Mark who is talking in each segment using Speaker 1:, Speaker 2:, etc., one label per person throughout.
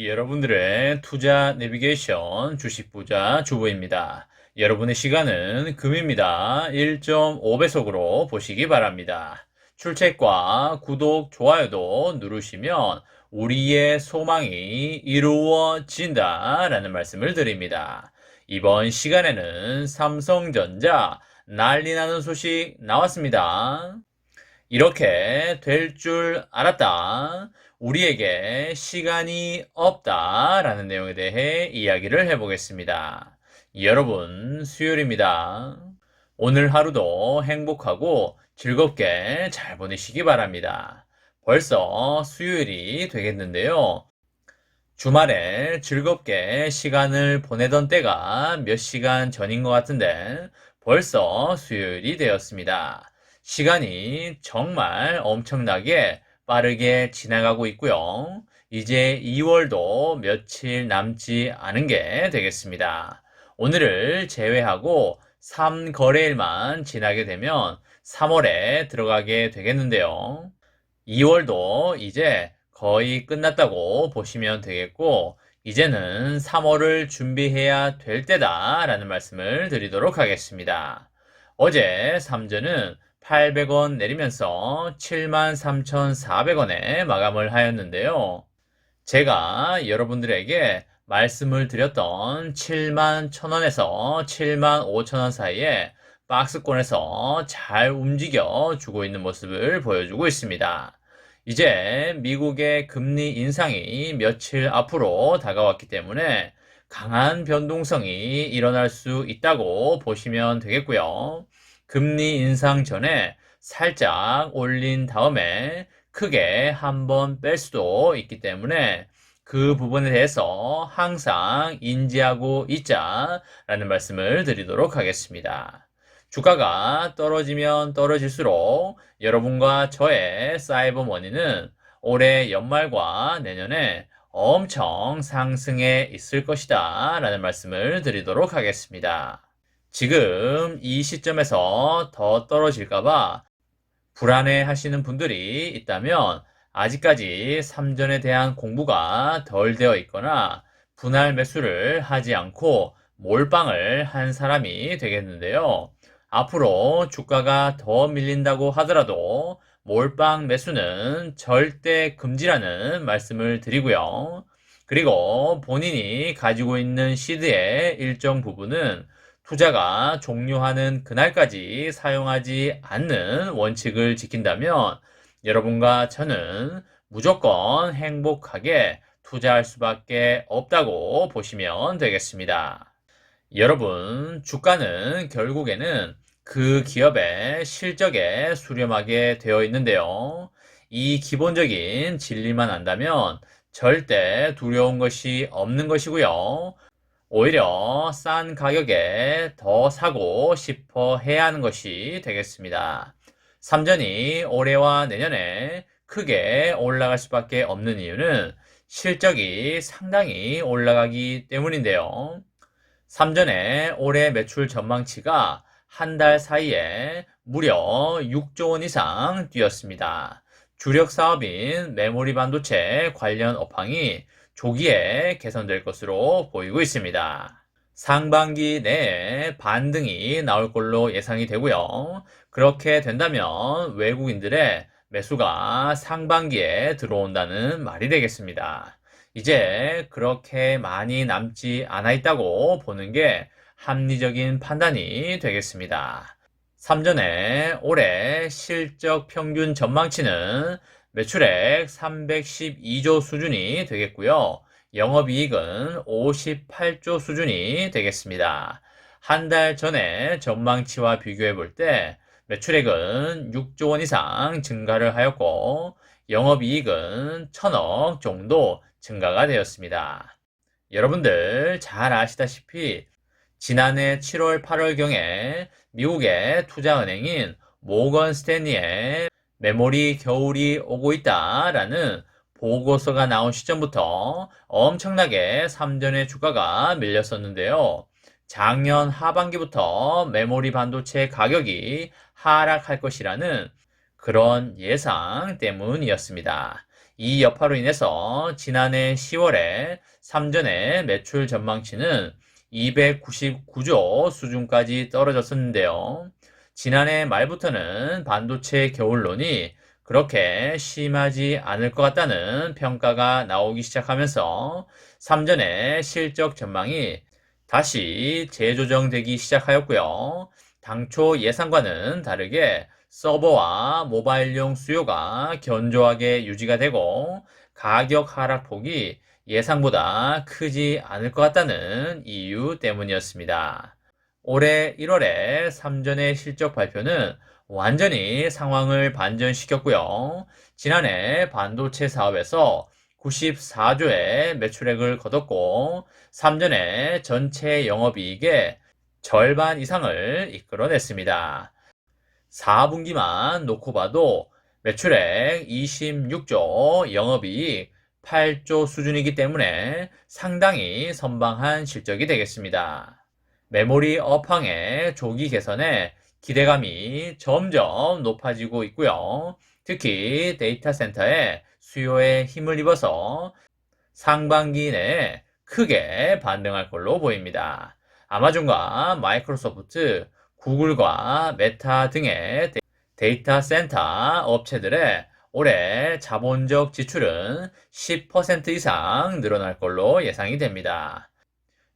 Speaker 1: 여러분들의 투자 내비게이션 주식부자 주부입니다. 여러분의 시간은 금입니다. 1.5배속으로 보시기 바랍니다. 출첵과 구독, 좋아요도 누르시면 우리의 소망이 이루어진다 라는 말씀을 드립니다. 이번 시간에는 삼성전자 난리나는 소식 나왔습니다. 이렇게 될 줄 알았다. 우리에게 시간이 없다 라는 내용에 대해 이야기를 해보겠습니다. 여러분, 수요일입니다. 오늘 하루도 행복하고 즐겁게 잘 보내시기 바랍니다. 벌써 수요일이 되겠는데요. 주말에 즐겁게 시간을 보내던 때가 몇 시간 전인 것 같은데 벌써 수요일이 되었습니다. 시간이 정말 엄청나게 빠르게 지나가고 있고요. 이제 2월도 며칠 남지 않은 게 되겠습니다. 오늘을 제외하고 3거래일만 지나게 되면 3월에 들어가게 되겠는데요. 2월도 이제 거의 끝났다고 보시면 되겠고, 이제는 3월을 준비해야 될 때다 라는 말씀을 드리도록 하겠습니다. 어제 삼전은 800원 내리면서 73,400원에 마감을 하였는데요. 제가 여러분들에게 말씀을 드렸던 71,000원에서 75,000원 사이에 박스권에서 잘 움직여 주고 있는 모습을 보여주고 있습니다. 이제 미국의 금리 인상이 며칠 앞으로 다가왔기 때문에 강한 변동성이 일어날 수 있다고 보시면 되겠고요. 금리 인상 전에 살짝 올린 다음에 크게 한번 뺄 수도 있기 때문에 그 부분에 대해서 항상 인지하고 있자라는 말씀을 드리도록 하겠습니다. 주가가 떨어지면 떨어질수록 여러분과 저의 사이버머니는 올해 연말과 내년에 엄청 상승해 있을 것이다 라는 말씀을 드리도록 하겠습니다. 지금 이 시점에서 더 떨어질까봐 불안해 하시는 분들이 있다면 아직까지 삼전에 대한 공부가 덜 되어 있거나 분할 매수를 하지 않고 몰빵을 한 사람이 되겠는데요. 앞으로 주가가 더 밀린다고 하더라도 몰빵 매수는 절대 금지라는 말씀을 드리고요. 그리고 본인이 가지고 있는 시드의 일정 부분은 투자가 종료하는 그날까지 사용하지 않는 원칙을 지킨다면 여러분과 저는 무조건 행복하게 투자할 수밖에 없다고 보시면 되겠습니다. 여러분, 주가는 결국에는 그 기업의 실적에 수렴하게 되어 있는데요. 이 기본적인 진리만 안다면 절대 두려운 것이 없는 것이고요. 오히려 싼 가격에 더 사고 싶어 해야 하는 것이 되겠습니다. 삼전이 올해와 내년에 크게 올라갈 수밖에 없는 이유는 실적이 상당히 올라가기 때문인데요. 삼전의 올해 매출 전망치가 한 달 사이에 무려 6조 원 이상 뛰었습니다. 주력 사업인 메모리 반도체 관련 업황이 조기에 개선될 것으로 보이고 있습니다. 상반기 내에 반등이 나올 걸로 예상이 되고요. 그렇게 된다면 외국인들의 매수가 상반기에 들어온다는 말이 되겠습니다. 이제 그렇게 많이 남지 않아 있다고 보는 게 합리적인 판단이 되겠습니다. 삼전의 올해 실적 평균 전망치는 매출액 312조 수준이 되겠고요. 영업이익은 58조 수준이 되겠습니다. 한 달 전에 전망치와 비교해 볼 때 매출액은 6조 원 이상 증가를 하였고 영업이익은 1,000억 정도 증가가 되었습니다. 여러분들 잘 아시다시피 지난해 7월, 8월경에 미국의 투자은행인 모건 스탠리의 메모리 겨울이 오고 있다라는 보고서가 나온 시점부터 엄청나게 삼전의 주가가 밀렸었는데요. 작년 하반기부터 메모리 반도체 가격이 하락할 것이라는 그런 예상 때문이었습니다. 이 여파로 인해서 지난해 10월에 삼전의 매출 전망치는 299조 수준까지 떨어졌었는데요. 지난해 말부터는 반도체 겨울론이 그렇게 심하지 않을 것 같다는 평가가 나오기 시작하면서 삼전의 실적 전망이 다시 재조정되기 시작하였고요. 당초 예상과는 다르게 서버와 모바일용 수요가 견조하게 유지가 되고 가격 하락폭이 예상보다 크지 않을 것 같다는 이유 때문이었습니다. 올해 1월에 삼전의 실적 발표는 완전히 상황을 반전시켰고요. 지난해 반도체 사업에서 94조의 매출액을 거뒀고 삼전의 전체 영업이익의 절반 이상을 이끌어냈습니다. 4분기만 놓고 봐도 매출액 26조, 영업이익 8조 수준이기 때문에 상당히 선방한 실적이 되겠습니다. 메모리 업황의 조기 개선에 기대감이 점점 높아지고 있고요. 특히 데이터 센터의 수요에 힘을 입어서 상반기 내에 크게 반등할 걸로 보입니다. 아마존과 마이크로소프트, 구글과 메타 등의 데이터 센터 업체들의 올해 자본적 지출은 10% 이상 늘어날 걸로 예상이 됩니다.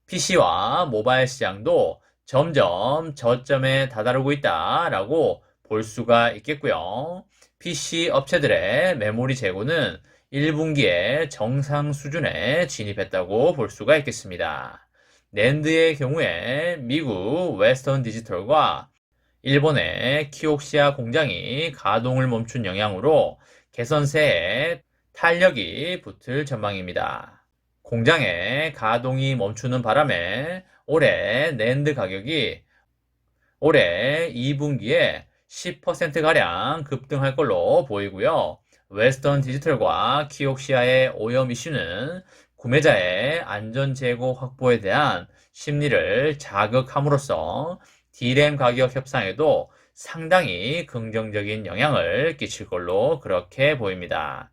Speaker 1: PC와 모바일 시장도 점점 저점에 다다르고 있다라고 볼 수가 있겠고요. PC 업체들의 메모리 재고는 1분기에 정상 수준에 진입했다고 볼 수가 있겠습니다. 낸드의 경우에 미국 웨스턴 디지털과 일본의 키옥시아 공장이 가동을 멈춘 영향으로 개선세에 탄력이 붙을 전망입니다. 공장의 가동이 멈추는 바람에 올해 낸드 가격이 올해 2분기에 10%가량 급등할 걸로 보이고요. 웨스턴 디지털과 키옥시아의 오염 이슈는 구매자의 안전 재고 확보에 대한 심리를 자극함으로써 D램 가격 협상에도 상당히 긍정적인 영향을 끼칠 걸로 그렇게 보입니다.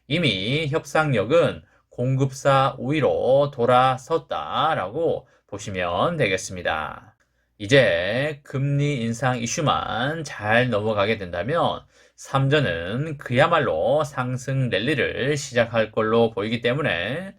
Speaker 1: 이미 협상력은 공급사 우위로 돌아섰다라고 보시면 되겠습니다. 이제 금리 인상 이슈만 잘 넘어가게 된다면 삼전은 그야말로 상승 랠리를 시작할 걸로 보이기 때문에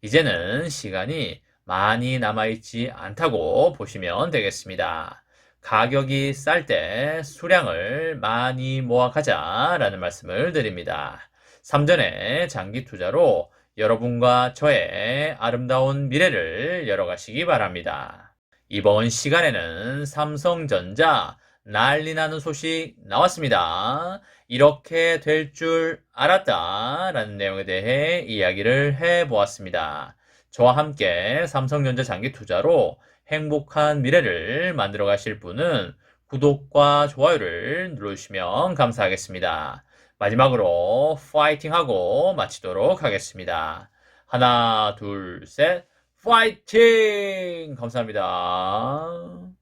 Speaker 1: 이제는 시간이 많이 남아있지 않다고 보시면 되겠습니다. 가격이 쌀 때 수량을 많이 모아가자라는 말씀을 드립니다. 삼전의 장기 투자로 여러분과 저의 아름다운 미래를 열어가시기 바랍니다. 이번 시간에는 삼성전자 난리 나는 소식 나왔습니다. 이렇게 될 줄 알았다 라는 내용에 대해 이야기를 해보았습니다. 저와 함께 삼성전자 장기 투자로 행복한 미래를 만들어 가실 분은 구독과 좋아요를 눌러주시면 감사하겠습니다. 마지막으로 파이팅하고 마치도록 하겠습니다. 하나, 둘, 셋, 파이팅! 감사합니다.